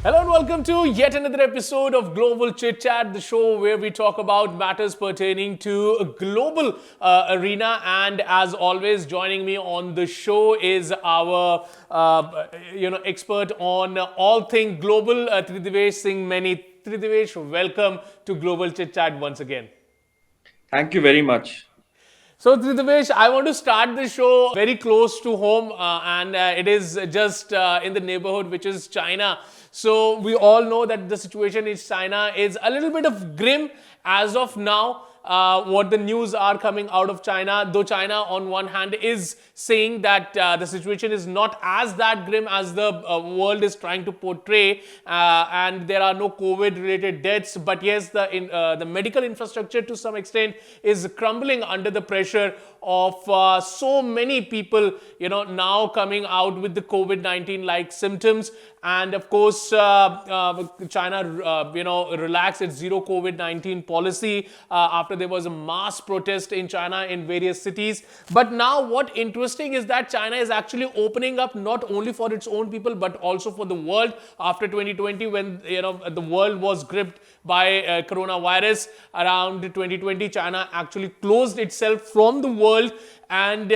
Hello and welcome to yet another episode of Global Chit Chat, the show where we talk about matters pertaining to a global arena. And as always, joining me on the show is our expert on all things global, Tridivesh Singh Many. Tridivesh, welcome to Global Chit Chat once again. Thank you very much. So, Tritavesh, I want to start the show very close to home, and it is just in the neighborhood, which is China. So, we all know that the situation in China is a little bit of grim as of now. What the news are coming out of China, though China on one hand is saying that the situation is not as that grim as the world is trying to portray, and there are no COVID related deaths, but yes, the medical infrastructure to some extent is crumbling under the pressure of so many people now coming out with the COVID-19 like symptoms. And of course, China relaxed its zero COVID-19 policy after there was a mass protest in China in various cities. But now what interesting is that China is actually opening up not only for its own people but also for the world after 2020, when the world was gripped by coronavirus. Around 2020, China actually closed itself from the world, and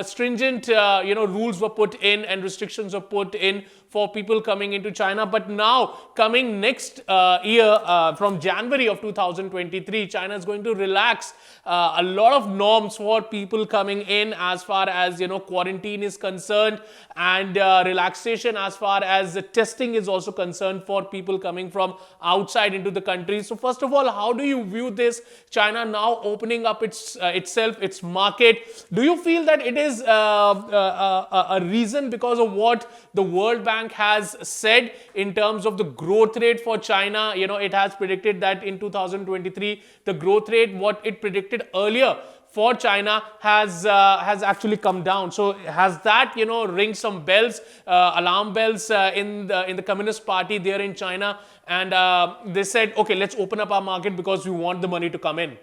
stringent rules were put in and restrictions were put in for people coming into China. But now, coming next year, from January of 2023, China is going to relax a lot of norms for people coming in as far as quarantine is concerned, and relaxation as far as testing is also concerned for people coming from outside into the country. So, first of all, how do you view this? China now opening up itself, its market. Do you feel that it is a reason because of what the World Bank has said in terms of the growth rate for China? It has predicted that in 2023, the growth rate, what it predicted earlier for China, has actually come down. So has that ring some bells, alarm bells in the Communist Party there in China? And they said, okay, let's open up our market because we want the money to come in.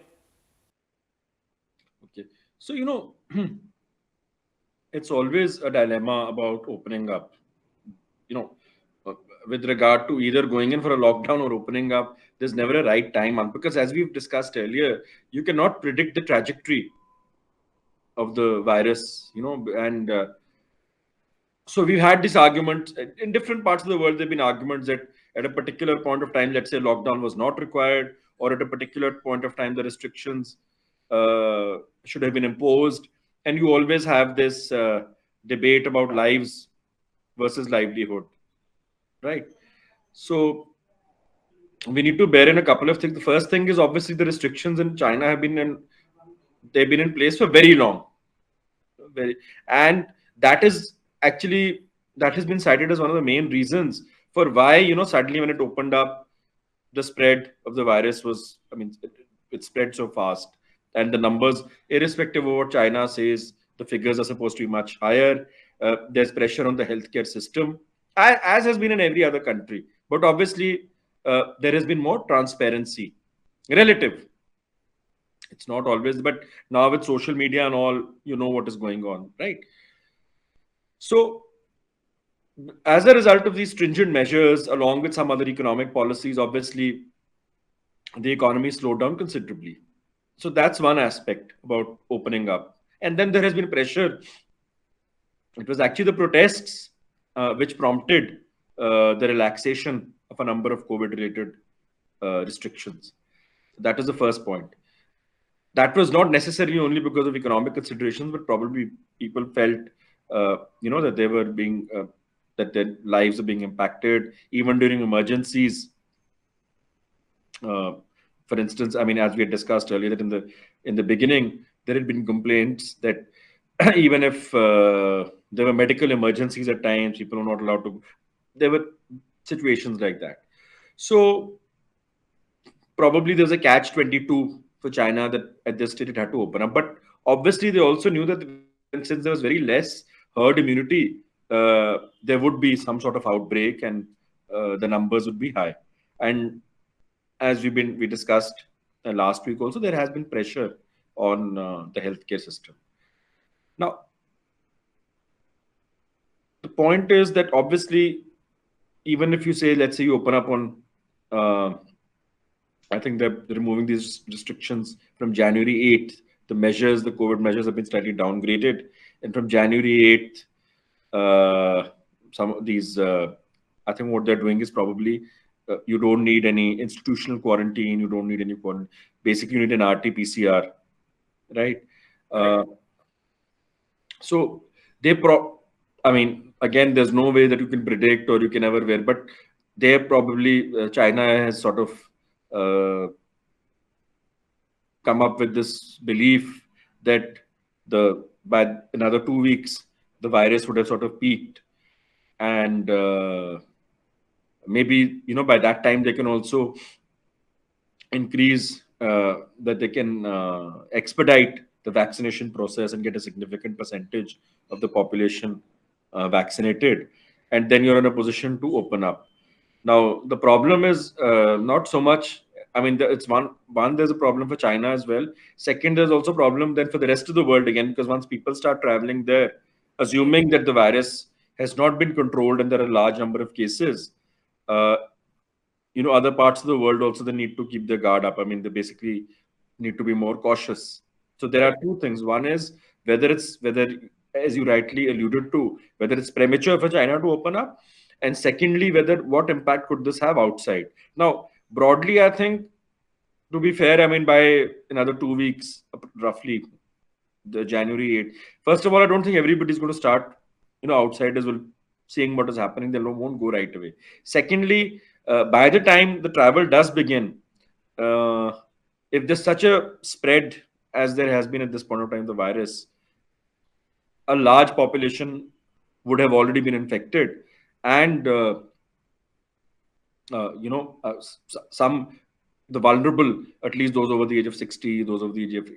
Okay. So, it's always a dilemma about opening up, you know, uh, with regard to either going in for a lockdown or opening up. There's never a right time because, as we've discussed earlier, you cannot predict the trajectory of the virus, and so we've had this argument in different parts of the world. There have been arguments that at a particular point of time, let's say lockdown was not required, or at a particular point of time, the restrictions should have been imposed. And you always have this debate about lives versus livelihood, right? So we need to bear in a couple of things. The first thing is obviously the restrictions in China they've been in place for very long, very, and that is actually that has been cited as one of the main reasons for why suddenly when it opened up, the spread of the virus was, it spread so fast, and the numbers, irrespective of what China says, the figures are supposed to be much higher. There's pressure on the healthcare system, as has been in every other country, but obviously there has been more transparency, relative. It's not always, but now with social media and all, you know what is going on, right? So as a result of these stringent measures, along with some other economic policies, obviously the economy slowed down considerably. So that's one aspect about opening up. And then there has been pressure. It was actually the protests which prompted the relaxation of a number of COVID related restrictions. That is the first point. That was not necessarily only because of economic considerations, but probably people felt, that they were being, that their lives are being impacted, even during emergencies. Uh, for instance, as we had discussed earlier, that in the beginning there had been complaints that even if there were medical emergencies at times, people were not allowed to. There were situations like that. So probably there was a catch-22 for China that at this stage it had to open up. But obviously they also knew that since there was very less herd immunity, there would be some sort of outbreak, and the numbers would be high. And as we discussed last week also, there has been pressure on the healthcare system. Now, the point is that obviously even if you say, let's say you open up on, uh, I think they're removing these restrictions from January 8th. The measures, the COVID measures have been slightly downgraded. And from January 8th, some of these, I think what they're doing is probably you don't need any institutional quarantine, you don't need any quarantine. Basically, you need an RT-PCR, right? Uh, so I mean, again, there's no way that you can predict or you can ever wear, but they probably, China has sort of come up with this belief that the by another 2 weeks the virus would have sort of peaked, and maybe by that time they can also increase that they can expedite the vaccination process and get a significant percentage of the population vaccinated, and then you're in a position to open up. Now the problem is not so much. I mean, it's one. There's a problem for China as well. Second, there's also a problem then for the rest of the world again, because once people start traveling there, assuming that the virus has not been controlled and there are a large number of cases, uh, other parts of the world also they need to keep their guard up. I mean, they basically need to be more cautious. So there are two things. One is whether, as you rightly alluded to, whether it's premature for China to open up, and secondly, whether what impact could this have outside. Now, broadly, I think, to be fair, I mean, by another 2 weeks, roughly, the January 8th. First of all, I don't think everybody's going to start, outsiders will seeing what is happening, they won't go right away. Secondly, by the time the travel does begin, uh, if there's such a spread as there has been at this point of time, the virus, a large population would have already been infected, and some the vulnerable, at least those over the age of 60, those over the age of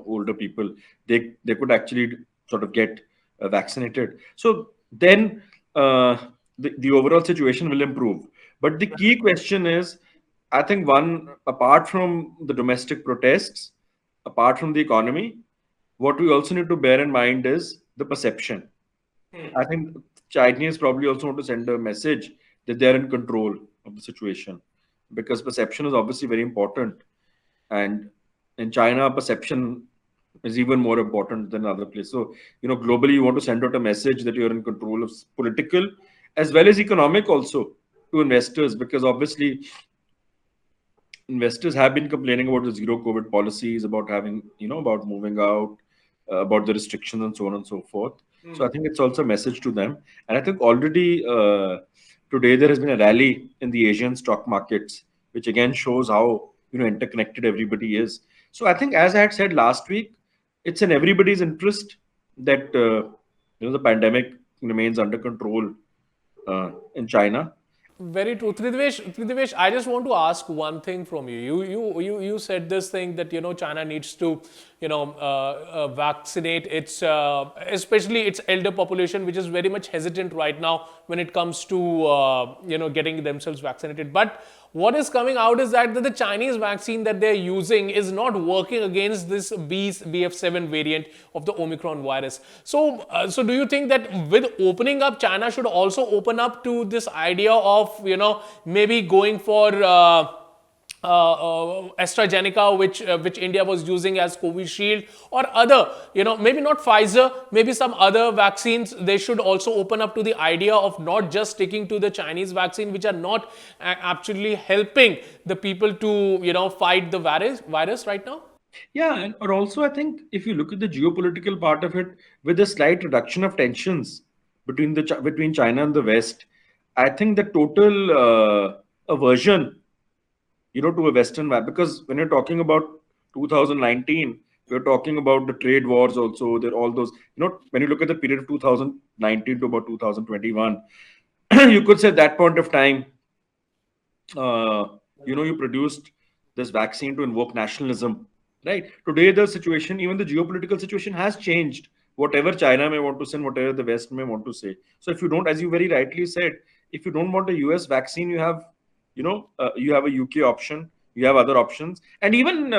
older people, they could actually sort of get vaccinated. So then the overall situation will improve. But the key question is, I think, one, apart from the domestic protests, apart from the economy, what we also need to bear in mind is the perception. I think Chinese probably also want to send a message that they're in control of the situation, because perception is obviously very important. And in China, perception is even more important than other places. So, globally, you want to send out a message that you're in control of political as well as economic also to investors, because obviously investors have been complaining about the zero COVID policies, about having, about moving out, about the restrictions and so on and so forth. So I think it's also a message to them. And I think already today there has been a rally in the Asian stock markets, which again shows how, interconnected everybody is. So I think, as I had said last week, it's in everybody's interest that, the pandemic remains under control in China. Very true. Tridivesh, I just want to ask one thing from you. You said this thing that, China needs to, vaccinate its, especially its elder population, which is very much hesitant right now when it comes to, getting themselves vaccinated. But what is coming out is that the Chinese vaccine that they're using is not working against this BF7 variant of the Omicron virus. So do you think that with opening up, China should also open up to this idea of, maybe going for AstraZeneca, which India was using as Covishield, or other, maybe not Pfizer, maybe some other vaccines. They should also open up to the idea of not just sticking to the Chinese vaccine, which are not actually helping the people to, fight the virus right now. Yeah, and or also I think if you look at the geopolitical part of it, with a slight reduction of tensions between China and the West, I think the total aversion, to a Western vibe, because when you're talking about 2019, we're talking about the trade wars also. There are all those, when you look at the period of 2019 to about 2021, you could say at that point of time, uh, you produced this vaccine to invoke nationalism, right? Today, the situation, even the geopolitical situation, has changed. Whatever China may want to say, and whatever the West may want to say. So, if you don't, as you very rightly said, if you don't want a US vaccine, you have a UK option, you have other options, and even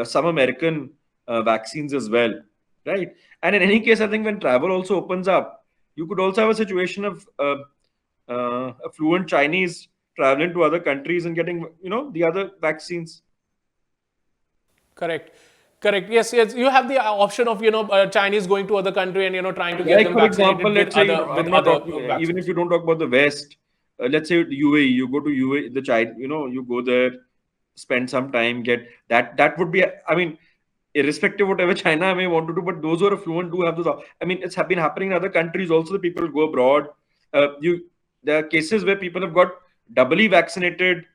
some American vaccines as well, right? And in any case, I think when travel also opens up, you could also have a situation of a fluent Chinese traveling to other countries and getting, the other vaccines. Correct. Correct. Yes, yes. You have the option of Chinese going to other country and trying to get Like them for example, vaccinated with let's say, with I'm not other talking, even if vaccines. you don't talk about the West, let's say UAE, you go to UAE, the China, you go there, spend some time, get that would be, I mean, irrespective of whatever China may want to do, but those who are fluent do have those. I mean, it's have been happening in other countries also. The people go abroad. There are cases where people have got doubly vaccinated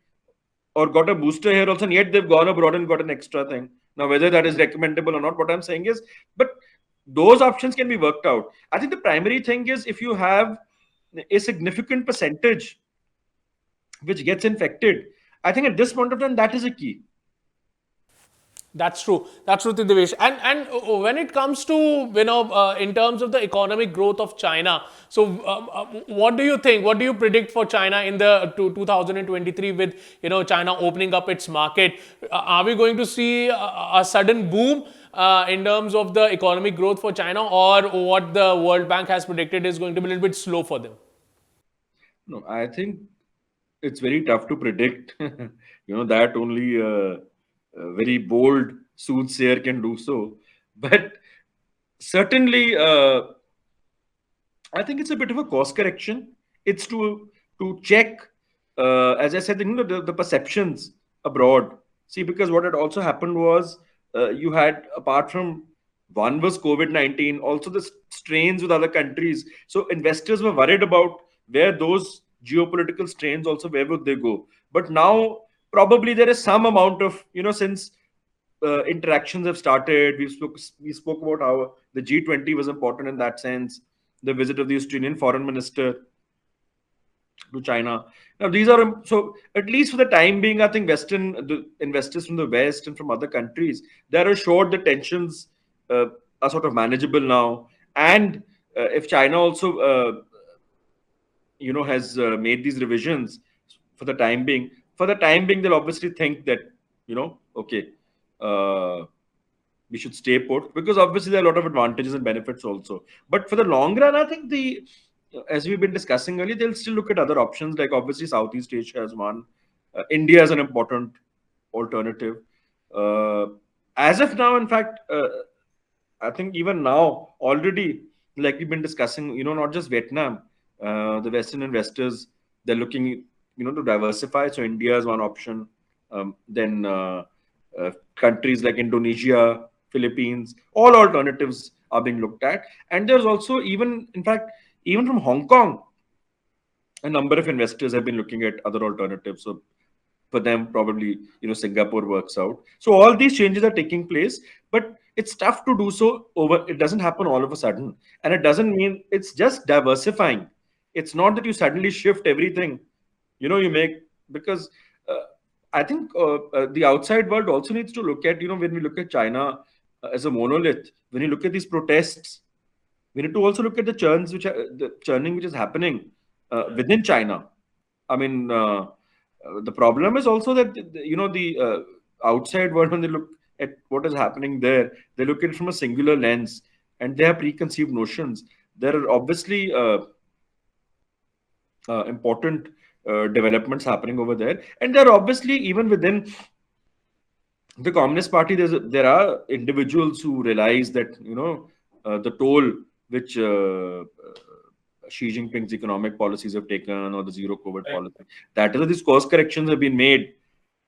or got a booster here also, and yet they've gone abroad and got an extra thing. Now, whether that is recommendable or not, what I'm saying is, but those options can be worked out. I think the primary thing is if you have a significant percentage which gets infected, I think at this point of time, that is a key. That's true. That's true, Devesh. And when it comes to in terms of the economic growth of China, so what do you think? What do you predict for China in the 2023 with China opening up its market? Are we going to see a sudden boom in terms of the economic growth for China, or what the World Bank has predicted is going to be a little bit slow for them? No, I think it's very tough to predict. That only a very bold soothsayer can do so. But certainly, I think it's a bit of a course correction. It's to check, as I said, the perceptions abroad. See, because what had also happened was you had, apart from one was COVID-19, also the strains with other countries. So investors were worried about where those geopolitical strains also, where would they go. But now probably there is some amount of, since interactions have started. We spoke about how the G20 was important in that sense. The visit of the Australian foreign minister to China. Now these are, so at least for the time being, I think the investors from the West and from other countries, they are assured the tensions are sort of manageable now. And if China also has made these revisions for the time being, they'll obviously think that okay, uh, we should stay put, because obviously there are a lot of advantages and benefits also. But for the long run, I think as we've been discussing earlier, they'll still look at other options, like obviously Southeast Asia as one. India is an important alternative. uh, as of now, in fact, I think even now already, like we've been discussing, not just Vietnam, the Western investors, they're looking, to diversify. So India is one option. Then countries like Indonesia, Philippines, all alternatives are being looked at. And there's also, even in fact, even from Hong Kong, a number of investors have been looking at other alternatives. So for them, probably Singapore works out. So all these changes are taking place, but it's tough to do so over. It doesn't happen all of a sudden, and it doesn't mean, it's just diversifying. It's not that you suddenly shift everything. You make, because uh, I think the outside world also needs to look at, when we look at China as a monolith. When you look at these protests, we need to also look at the churning which is happening within China. I mean, the problem is also that the outside world, when they look at what is happening there, they look at it from a singular lens, and they have preconceived notions. There are obviously important developments happening over there, and there are obviously, even within the Communist Party, there are individuals who realize that the toll which Xi Jinping's economic policies have taken, or the zero COVID policy, that is why these course corrections have been made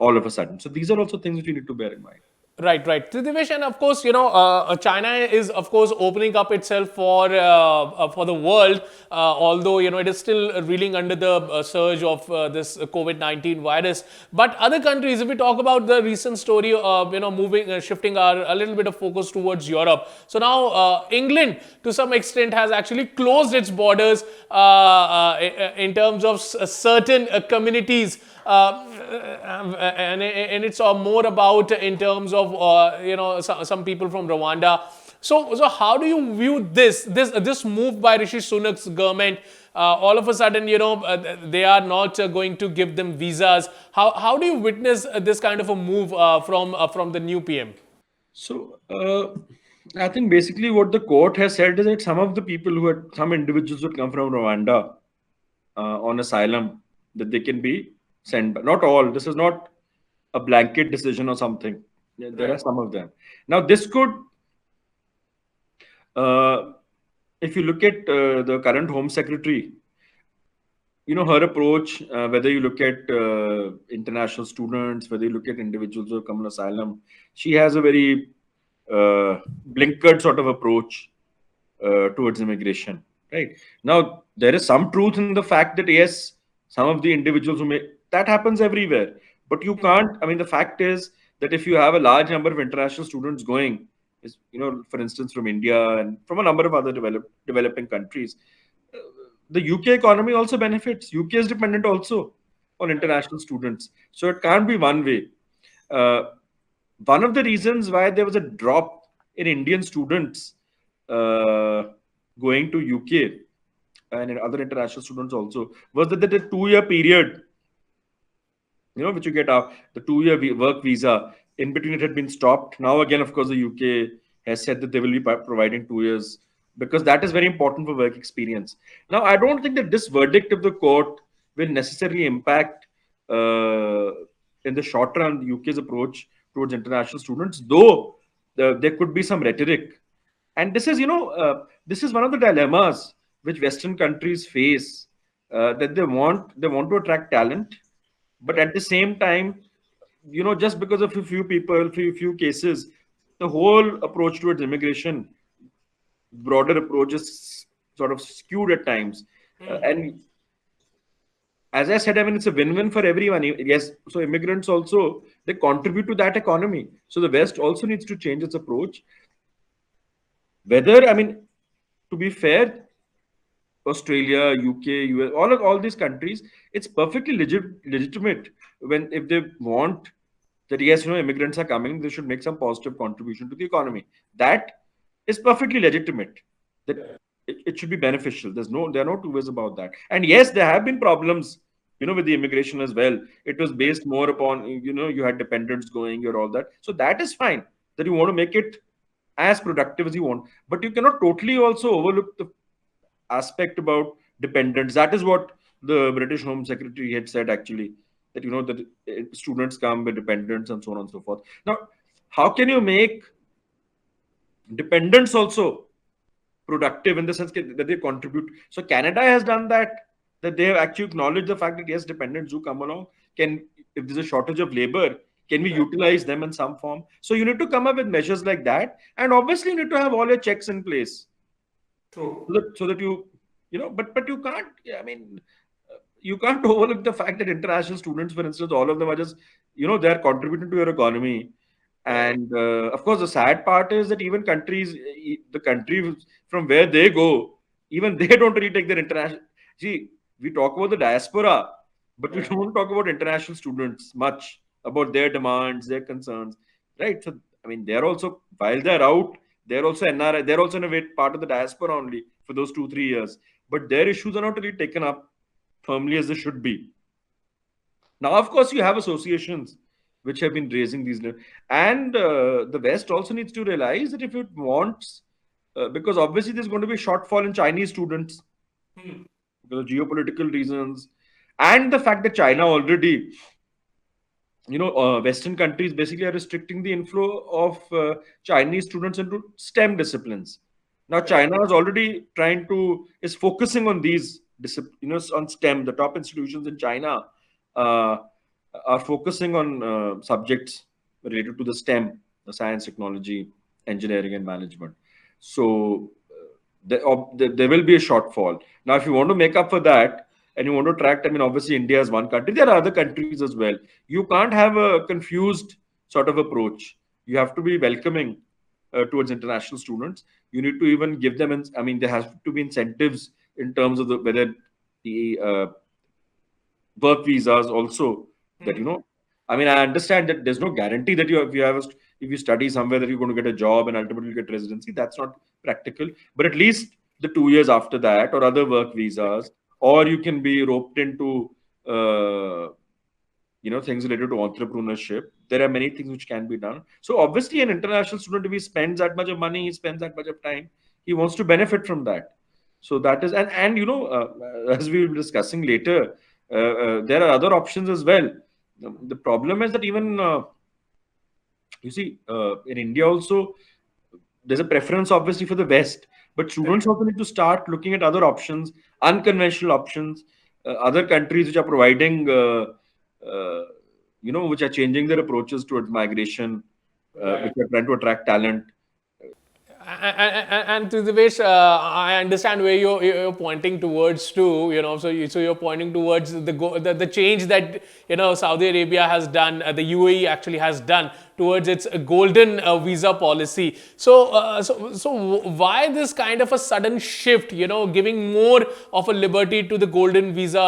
all of a sudden. So these are also things which you need to bear in mind. Right, right. Tritivesh, and of course, China is of course opening up itself for the world. Although it is still reeling under the surge of this COVID-19 virus. But other countries, if we talk about the recent story, moving, shifting our a little bit of focus towards Europe. So now England, to some extent, has actually closed its borders in terms of certain communities. And it's more about in terms of some people from Rwanda. So how do you view this move by Rishi Sunak's government? All of a sudden, they are not going to give them visas. How do you witness this kind of a move from the new PM? So I think basically what the court has said is that some individuals who had come from Rwanda, on asylum, that they can be sent. But not all. This is not a blanket decision or something. There are some of them. Now, this could, uh, if you look at the current Home Secretary, her approach, whether you look at international students, whether you look at individuals who come on asylum, she has a very blinkered sort of approach towards immigration. Right now, there is some truth in the fact that yes, some of the individuals who may, that happens everywhere, but you can't. I mean, the fact is that if you have a large number of international students going, is for instance, from India and from a number of other developing countries, the UK economy also benefits. UK is dependent also on international students, so it can't be one way. Uh, One of the reasons why there was a drop in Indian students uh, going to UK and in other international students also was that the 2 year period, which you get the 2 year work visa, in between it had been stopped. Now again, of course, the UK has said that they will be providing 2 years because that is very important for work experience. Now, I don't think that this verdict of the court will necessarily impact uh, in the short run the UK's approach towards international students, though there could be some rhetoric. And this is, this is one of the dilemmas which Western countries face, that they want to attract talent, but at the same time, just because of a few people, few cases, the whole approach towards immigration, broader approach is sort of skewed at times. And as I said, I mean, it's a win-win for everyone. Yes, so immigrants also, they contribute to that economy. So the West also needs to change its approach. Whether, I mean, to be fair, Australia, UK, US, all these countries, it's perfectly legitimate when if they want that yes, immigrants are coming, they should make some positive contribution to the economy. That is perfectly legitimate. That it should be beneficial. There are no two ways about that. And yes, there have been problems, with the immigration as well. It was based more upon, you had dependents going or all that. So that is fine. That you want to make it as productive as you want, but you cannot totally also overlook the aspect about dependents. That is what the British Home Secretary had said actually, that that students come with dependents and so on and so forth. Now, how can you make dependents also productive in the sense that they contribute? So Canada has done that they have actually acknowledged the fact that yes, dependents do come along. Can, if there's a shortage of labor, can we utilize them in some form? So you need to come up with measures like that, and obviously you need to have all your checks in place so that but you can't, I mean, you can't overlook the fact that international students, for instance, all of them are just, they are contributing to your economy. And of course, the sad part is that even countries, the country from where they go, even they don't really take their international. See, we talk about the diaspora, but we don't talk about international students much, about their demands, their concerns, right? So, I mean, they're also, while they're out, they're also NRI, they're also in a way part of the diaspora only for those 2-3 years, but their issues are not really taken up firmly as they should be. Now, of course, you have associations which have been raising these, and the West also needs to realize that if it wants, because obviously there's going to be a shortfall in Chinese students because of geopolitical reasons, and the fact that China already, Western countries basically are restricting the inflow of Chinese students into STEM disciplines. Now, China is already is focusing on these disciplines, on STEM. The top institutions in China uh, are focusing on subjects related to the STEM, the science, technology, engineering, and management. So there will be a shortfall. Now, if you want to make up for that and you want to attract, I mean, obviously India is one country. There are other countries as well. You can't have a confused sort of approach. You have to be welcoming towards international students. You need to even give them, I mean, there has to be incentives in terms of whether the work visas also, that I mean, I understand that there's no guarantee that if you study somewhere that you're going to get a job and ultimately get residency. That's not practical, but at least the 2 years after that, or other work visas, or you can be roped into uh, things related to entrepreneurship. There are many things which can be done. So obviously an international student, if he spends that much of money, he spends that much of time, he wants to benefit from that. So that is, and as we will be discussing later, there are other options as well. The problem is that even you see, in India also, there's a preference obviously for the West, but students also need to start looking at other options, unconventional options, other countries which are providing, uh, which are changing their approaches towards migration, which are trying to attract talent. And to the ways, I understand where you're pointing towards too. So you're pointing towards the change that Saudi Arabia has done, the UAE actually has done towards its golden visa policy. So why this kind of a sudden shift? Giving more of a liberty to the golden visa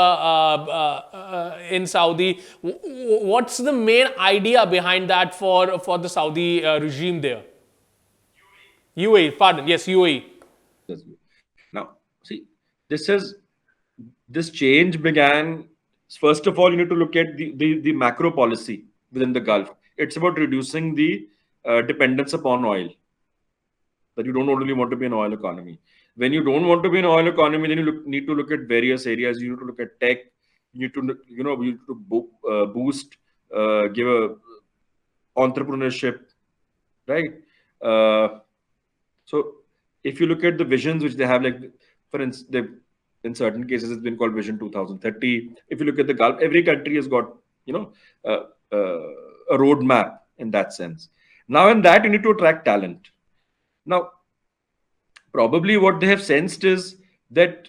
in Saudi. What's the main idea behind that for the Saudi regime there? UAE, pardon, yes, UAE. Now, see, this is this change began. First of all, you need to look at the macro policy within the Gulf. It's about reducing the dependence upon oil. That you don't only want to be an oil economy. When you don't want to be an oil economy, then you need to look at various areas. You need to look at tech. You need to, you need to boost, give a entrepreneurship, right? Uh, so if you look at the visions which they have, like for instance, in certain cases it's been called Vision 2030. If you look at the Gulf, every country has got uh, a roadmap in that sense. Now in that you need to attract talent. Now probably what they have sensed is that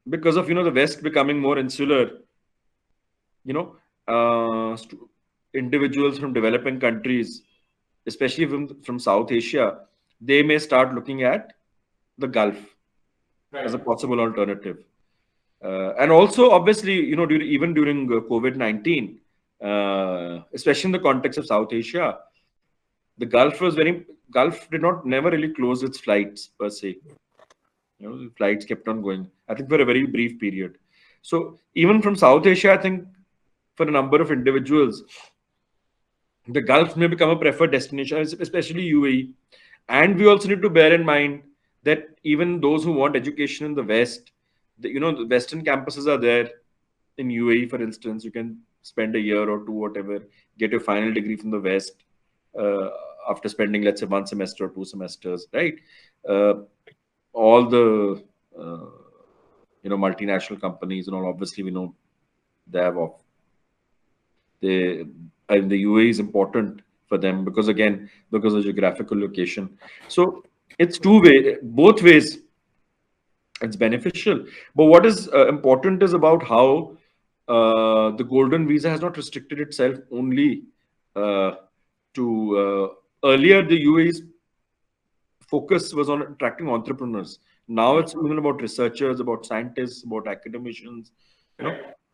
because of the West becoming more insular, you know individuals from developing countries, especially from South Asia, they may start looking at the Gulf as a possible alternative. And also, obviously, even during COVID-19, especially in the context of South Asia, the Gulf did not never really close its flights per se. The flights kept on going, I think, for a very brief period. So even from South Asia, I think for a number of individuals, the Gulf may become a preferred destination, especially UAE. And we also need to bear in mind that even those who want education in the West, the Western campuses are there. In UAE, for instance, you can spend a year or two, whatever, get your final degree from the West uh, after spending, let's say, one semester or 2 semesters, right? Uh, all the multinational companies and all. Obviously, we know they have they and the UAE is important for them because again because of geographical location. So it's both ways it's beneficial. But what is important is about how the golden visa has not restricted itself only uh, to earlier the UAE's focus was on attracting entrepreneurs. Now it's even about researchers, about scientists, about academicians,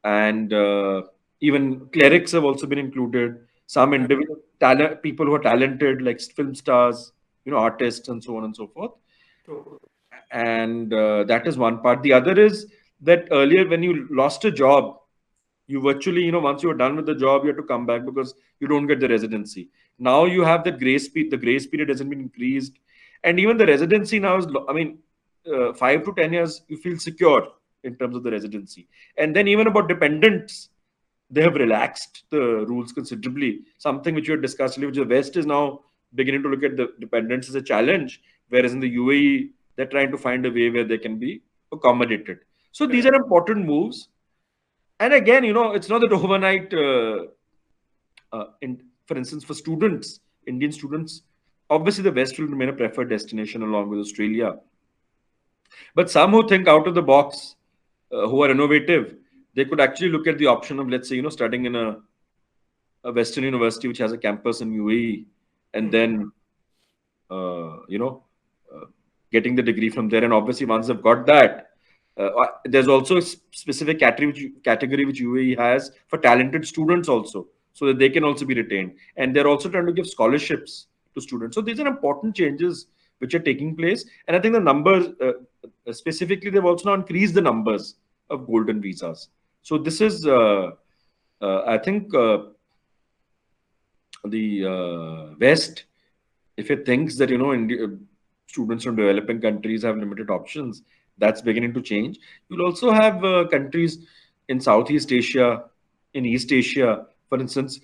and even clerics have also been included. Some individual talent, people who are talented, like film stars, artists, and so on and so forth. And that is one part. The other is that earlier, when you lost a job, you virtually, once you are done with the job, you have to come back because you don't get the residency. Now you have the grace period. The grace period hasn't been increased, and even the residency now is, I mean, 5 to 10 years, you feel secure in terms of the residency. And then even about dependents, they have relaxed the rules considerably. Something which we had discussed earlier, which the West is now beginning to look at the dependents as a challenge, whereas in the UAE, they're trying to find a way where they can be accommodated. So these are important moves. And again, it's not that overnight. For instance, for students, Indian students, obviously the West will remain a preferred destination along with Australia. But some who think out of the box, who are innovative, they could actually look at the option of, let's say, studying in a Western university which has a campus in UAE, and then, you know, uh, getting the degree from there. And obviously, once they've got that, there's also a specific category which UAE has for talented students also, so that they can also be retained. And they're also trying to give scholarships to students. So these are important changes which are taking place. And I think the numbers, specifically, they've also now increased the numbers of golden visas. So this is, I think, the West, if it thinks that India, students from developing countries have limited options. That's beginning to change. You'll also have countries in Southeast Asia, in East Asia, for instance,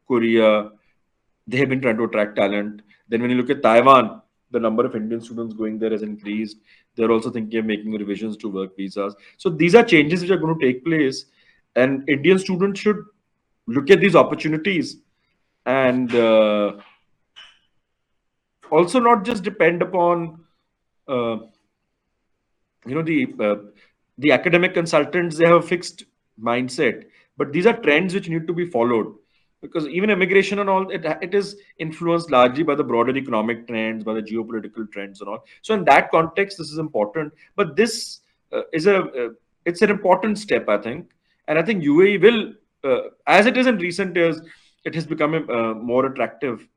Korea. They have been trying to attract talent. Then when you look at Taiwan, the number of Indian students going there has increased. They're also thinking of making revisions to work visas. So these are changes which are going to take place, and Indian students should look at these opportunities and also not just depend upon uh, you know the academic consultants. They have a fixed mindset, but these are trends which need to be followed, because even immigration and all, it is influenced largely by the broader economic trends, by the geopolitical trends and all. So in that context, this is important, but this is a it's an important step, I think. And I think UAE will, as it is in recent years, it has become more attractive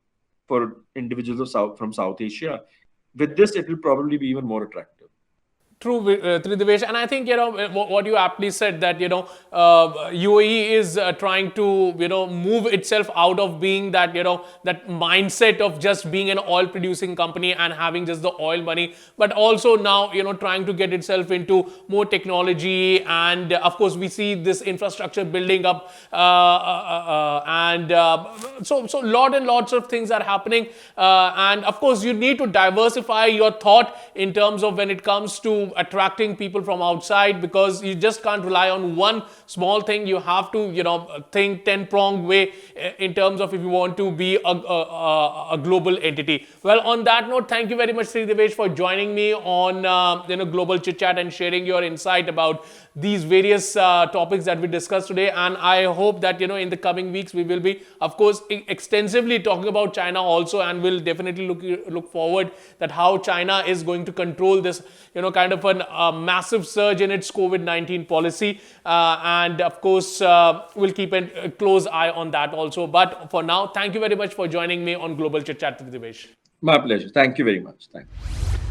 for individuals of from South Asia. With this, it will probably be even more attractive. True, Tridivesh, and I think what you aptly said, that UAE is trying to move itself out of being that that mindset of just being an oil producing company and having just the oil money, but also now trying to get itself into more technology, and of course we see this infrastructure building up, and so lot and lots of things are happening, and of course you need to diversify your thought in terms of when it comes to attracting people from outside, because you just can't rely on one small thing. You have to think 10-pronged way in terms of if you want to be a global entity. Well, on that note, thank you very much, Sridevesh, for joining me on Global Chit Chat and sharing your insight about these various topics that we discussed today. And I hope that in the coming weeks we will be, of course, extensively talking about China also, and we'll definitely look forward that how China is going to control this kind of a massive surge in its COVID-19 policy, and of course we'll keep a close eye on that also. But for now, thank you very much for joining me on Global Chit Chat with Divesh. My pleasure. Thank you very much. Thank you.